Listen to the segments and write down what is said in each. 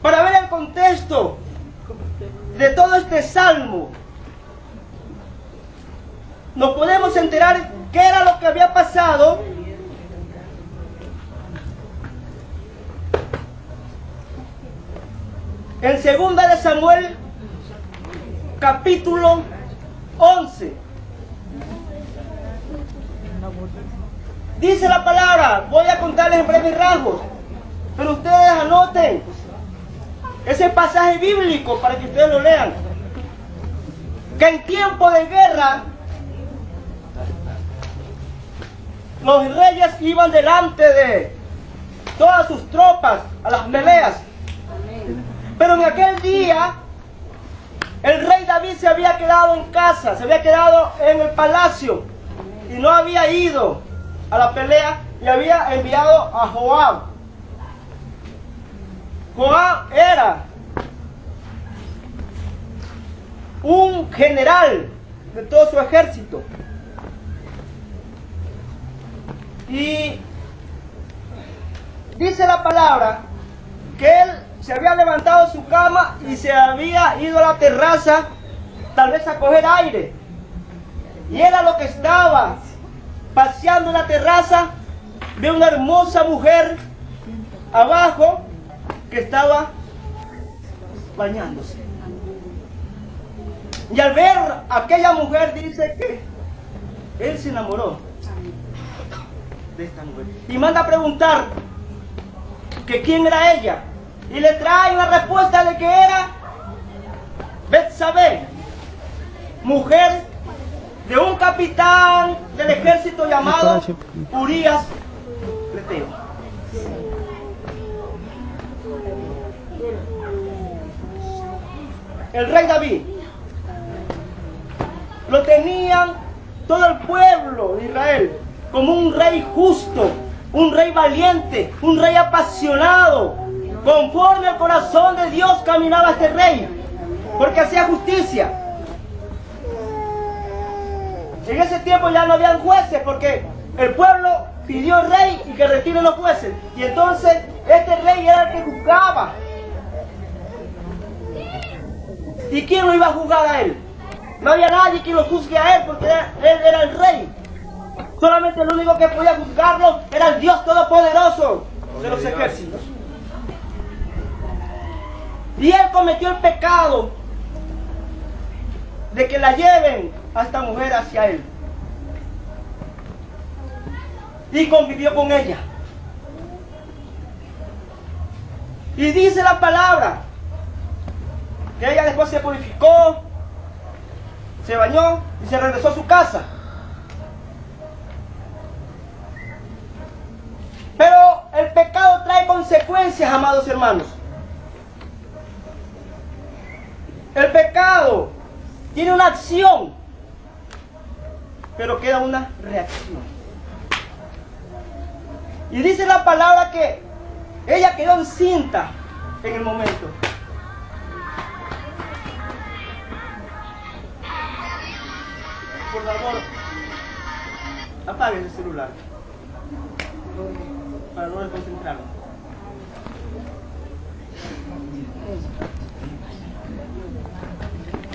para ver el contexto de todo este salmo, nos podemos enterar qué era lo que había pasado en 2 de Samuel, capítulo 11. Dice la palabra, voy a contarles en breves rasgos, pero ustedes anoten ese pasaje bíblico para que ustedes lo lean. Que en tiempo de guerra, los reyes iban delante de todas sus tropas a las peleas. Pero en aquel día, el rey David se había quedado en casa, se había quedado en el palacio y no había ido a la pelea y había enviado a Joab. Joab era un general de todo su ejército. Y dice la palabra que él se había levantado de su cama y se había ido a la terraza, tal vez a coger aire. Y era lo que estaba paseando en la terraza, de una hermosa mujer abajo que estaba bañándose. Y al ver a aquella mujer, dice que él se enamoró de esta mujer. Y manda a preguntar que quién era ella. Y le trae una respuesta de que era Betsabé, mujer de un capitán del ejército llamado Urías Leteo. El rey David lo tenían todo el pueblo de Israel como un rey justo, un rey valiente, un rey apasionado. Conforme al corazón de Dios caminaba este rey, porque hacía justicia. En ese tiempo ya no habían jueces, porque el pueblo pidió al rey y que retire los jueces. Y entonces este rey era el que juzgaba. ¿Y quién lo iba a juzgar a él? No había nadie que lo juzgue a él, porque él era el rey. Solamente el único que podía juzgarlo era el Dios Todopoderoso de los ejércitos. Y él cometió el pecado de que la lleven a esta mujer hacia él. Y convivió con ella. Y dice la palabra que ella después se purificó, se bañó y se regresó a su casa. Pero el pecado trae consecuencias, amados hermanos. El pecado tiene una acción, pero queda una reacción. Y dice la palabra que ella quedó encinta en el momento. Por favor, apaguen el celular para no desconcentrarnos.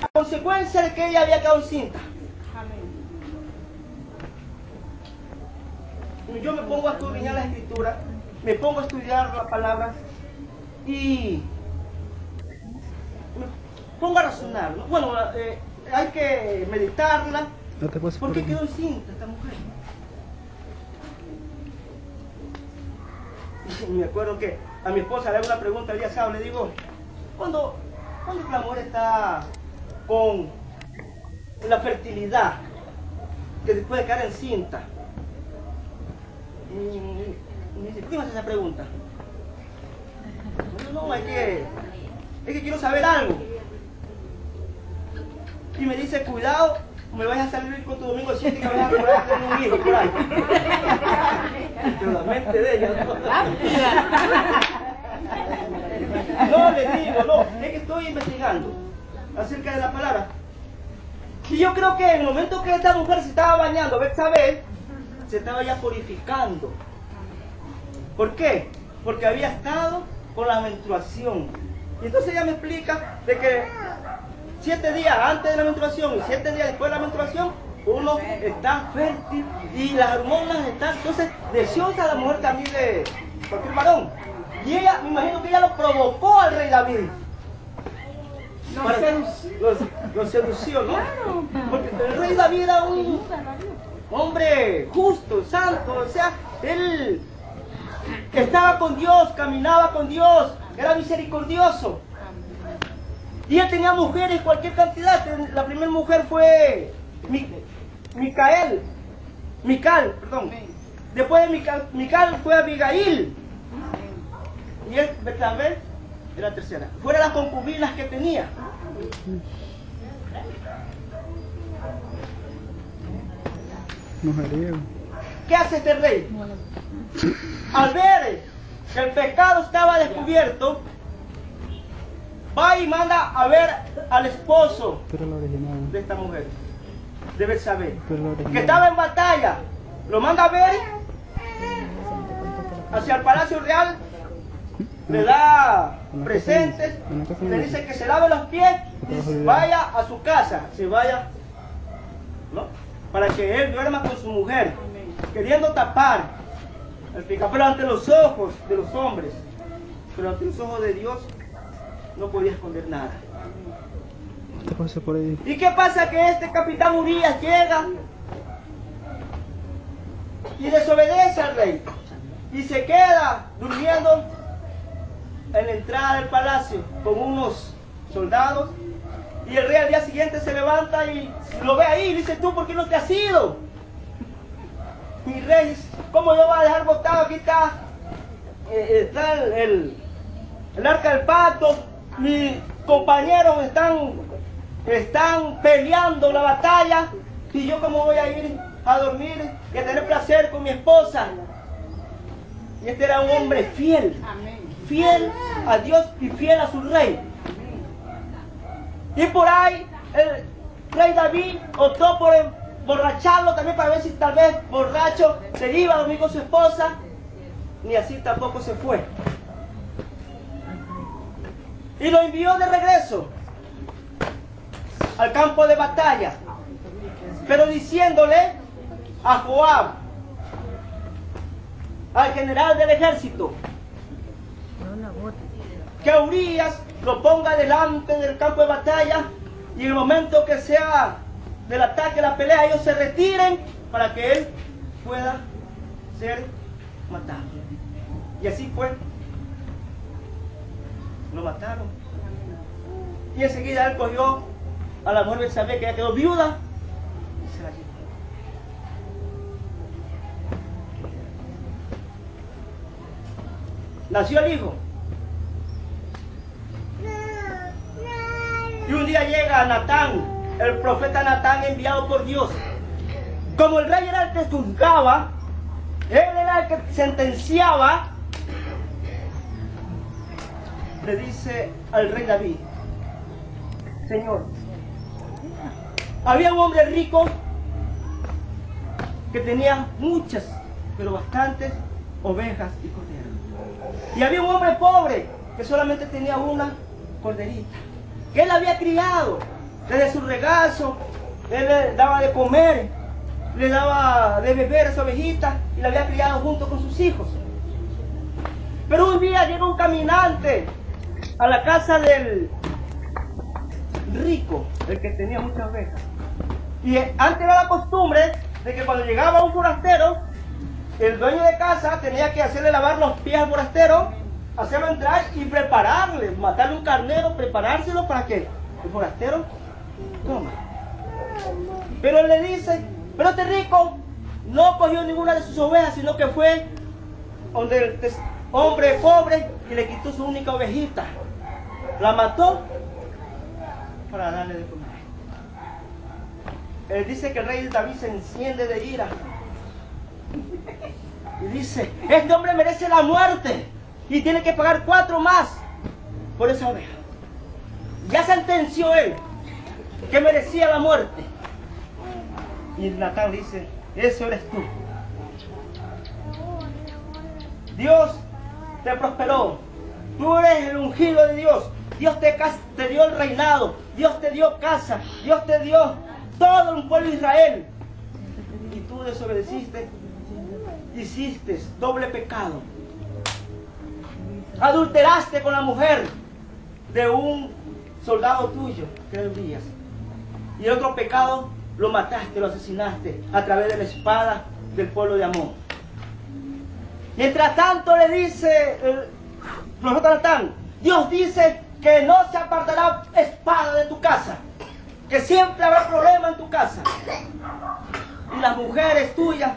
A consecuencia de que ella había quedado encinta. Yo me pongo a estudiar la escritura, me pongo a estudiar la palabra y me pongo a razonar, ¿no? Bueno, hay que meditarla. ¿Por qué quedó encinta esta mujer? Y me acuerdo que a mi esposa le hago una pregunta el día sábado, le digo, ¿cuándo la mujer está con la fertilidad que después de quedar encinta? Y me dice, ¿por qué me haces esa pregunta? No, es que quiero saber algo. Y me dice, cuidado, me vayas a salir con tu domingo 7 que vas a por ahí tener un hijo por ahí. Pero la mente de ella, no le digo, no, es que estoy investigando acerca de la palabra. Y yo creo que en el momento que esta mujer se estaba bañando, Betsabé, se estaba ya purificando. ¿Por qué? Porque había estado con la menstruación. Y entonces ella me explica de que 7 días antes de la menstruación y 7 días después de la menstruación, uno está fértil y las hormonas están, entonces, deseosa la mujer también de cualquier varón. Y ella, me imagino que ella lo provocó al rey David. Lo sedució, ¿no? Porque el rey David era un hombre justo, santo, o sea, él estaba con Dios, caminaba con Dios, era misericordioso. Y él tenía mujeres, cualquier cantidad. La primera mujer fue Mical. Después de Mical fue Abigail. Y él, Betabel, era la tercera. Fueron las concubinas que tenía. ¿Qué hace este rey? Al ver que el pecado estaba descubierto, va y manda a ver al esposo de esta mujer, de Betsabé, que estaba en batalla. Lo manda a ver hacia el palacio real, le da presentes, le dice que se lave los pies y vaya a su casa, se vaya, ¿no? Para que él duerma con su mujer, queriendo tapar el pecado, pero ante los ojos de los hombres, pero ante los ojos de Dios no podía esconder nada. ¿Y qué pasa? Que este capitán Urias llega y desobedece al rey y se queda durmiendo en la entrada del palacio con unos soldados, y el rey al día siguiente se levanta y lo ve ahí y dice: ¿tú por qué no te has ido? Mi rey, ¿cómo yo voy a dejar botado? Aquí está, el arca del pacto, mis compañeros están peleando la batalla, y yo cómo voy a ir a dormir y a tener placer con mi esposa. Y este era un hombre fiel, fiel a Dios y fiel a su rey. Y por ahí el rey David optó por emborracharlo también, para ver si tal vez borracho se iba a dormir con su esposa. Ni así tampoco se fue. Y lo envió de regreso al campo de batalla, pero diciéndole a Joab, al general del ejército, que Urias lo ponga delante del campo de batalla, y en el momento que sea del ataque, la pelea, ellos se retiren para que él pueda ser matado. Y así fue. Lo mataron. Y enseguida él cogió a la mujer Betsabé, que ya quedó viuda, y se la llevó. Nació el hijo. Y un día llega Natán, el profeta Natán, enviado por Dios. Como el rey era el que juzgaba, él era el que sentenciaba, le dice al rey David: Señor, había un hombre rico que tenía muchas, pero bastantes ovejas y corderos. Y había un hombre pobre que solamente tenía una corderita, que él había criado desde su regazo. Él le daba de comer, le daba de beber a su ovejita y la había criado junto con sus hijos. Pero un día llega un caminante a la casa del rico, el que tenía muchas ovejas. Y antes era la costumbre de que cuando llegaba un forastero, el dueño de casa tenía que hacerle lavar los pies al forastero, hacerlo entrar y prepararle, matarle un carnero, preparárselo para que el forastero coma. Pero él le dice: pero este rico no cogió ninguna de sus ovejas, sino que fue donde el hombre pobre y le quitó su única ovejita. La mató para darle de comer. Él dice que el rey David se enciende de ira y dice: este hombre merece la muerte y tiene que pagar 4 más por esa oveja. Ya sentenció él que merecía la muerte. Y Natán dice: eso eres tú. Dios te prosperó. Tú eres el ungido de Dios. Dios te dio el reinado, Dios te dio casa, Dios te dio todo un pueblo de Israel. Y tú desobedeciste, hiciste doble pecado. Adulteraste con la mujer de un soldado tuyo, que era Urias. Y el otro pecado, lo mataste, lo asesinaste a través de la espada del pueblo de Amón. Mientras tanto le dice el profeta Natán, Dios dice que no se apartará espada de tu casa, que siempre habrá problema en tu casa. Y las mujeres tuyas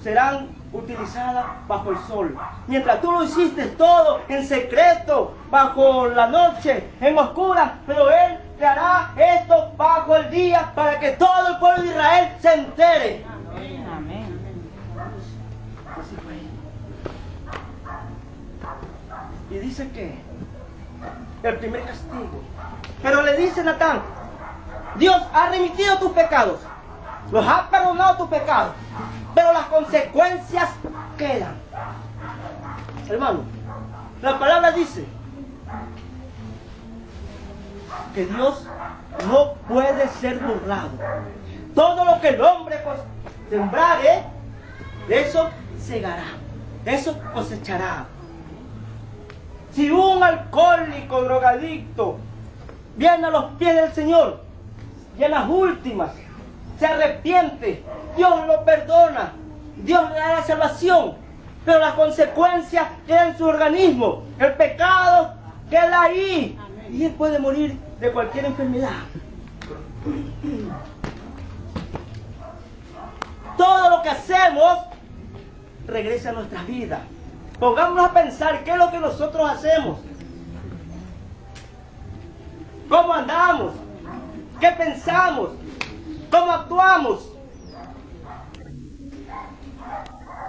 serán utilizadas bajo el sol. Mientras tú lo hiciste todo en secreto, bajo la noche, en oscura, pero Él te hará esto bajo el día para que todo el pueblo de Israel se entere. Amén. Así fue. Y dice que el primer castigo. Pero le dice Natán, Dios ha remitido tus pecados, los ha perdonado tus pecados, pero las consecuencias quedan. Hermano, la palabra dice que Dios no puede ser burlado. Todo lo que el hombre sembrare, de eso segará, de eso cosechará. Si un alcohólico, drogadicto, viene a los pies del Señor y en las últimas se arrepiente, Dios lo perdona, Dios le da la salvación, pero las consecuencias quedan en su organismo, el pecado queda ahí y él puede morir de cualquier enfermedad. Todo lo que hacemos regresa a nuestras vidas. Pongámonos a pensar qué es lo que nosotros hacemos, cómo andamos, qué pensamos, cómo actuamos.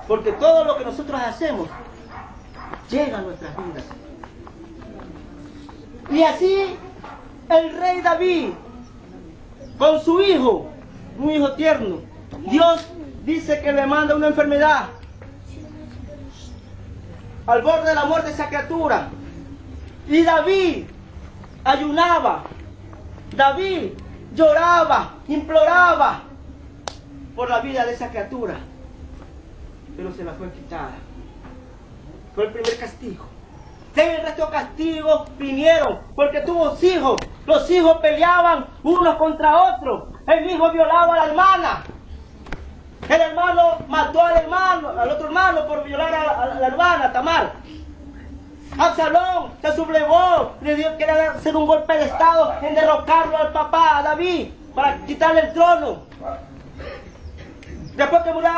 Porque todo lo que nosotros hacemos llega a nuestras vidas. Y así el rey David, con su hijo, un hijo tierno, Dios dice que le manda una enfermedad. Al borde de la muerte de esa criatura. Y David ayunaba. David lloraba, imploraba por la vida de esa criatura. Pero se la fue quitada. Fue el primer castigo. El resto de castigos vinieron porque tuvo hijos. Los hijos peleaban unos contra otros. El hijo violaba a la hermana. El hermano mató al otro hermano por violar a la hermana, Tamar. Absalón se sublevó, quería hacer un golpe de estado en derrocarlo al papá, a David, para quitarle el trono. Después que murió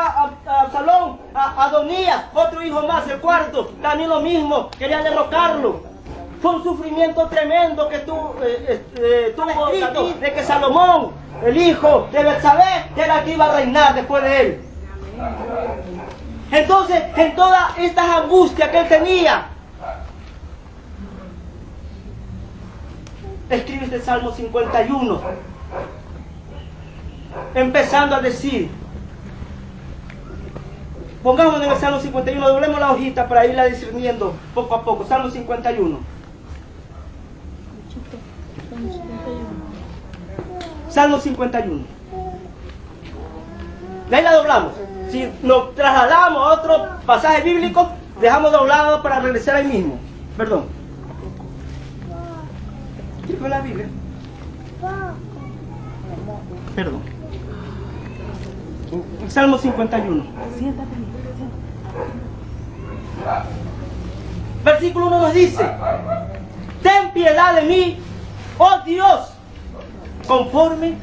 Absalón, Adonías, otro hijo más, el cuarto, también lo mismo, quería derrocarlo. Fue un sufrimiento tremendo que tuvo David, de que Salomón, el hijo de Betsabé, era el que iba a reinar después de él. Entonces, en todas estas angustias que él tenía, escribe este Salmo 51, empezando a decir, pongámonos en el Salmo 51, doblemos la hojita para irla discerniendo poco a poco. Salmo 51. Salmo 51. De ahí la doblamos. Si nos trasladamos a otro pasaje bíblico, dejamos doblado para regresar ahí mismo. Perdón. ¿Qué fue la Biblia? Perdón. Salmo 51. Versículo 1 nos dice: ten piedad de mí, oh Dios, conforme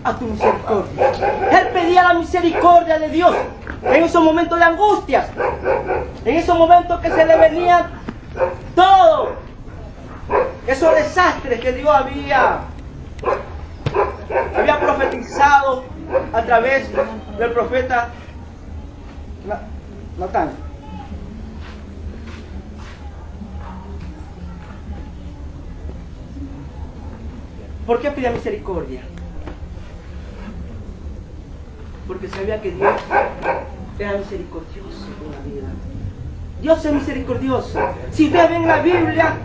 a tu misericordia. Él pedía la misericordia de Dios en esos momentos de angustias, en esos momentos que se le venían todos esos desastres que Dios había profetizado a través del profeta Natán. ¿Por qué pedía misericordia? Porque sabía que Dios era misericordioso en la vida. Dios es misericordioso. Si ustedes ven la Biblia,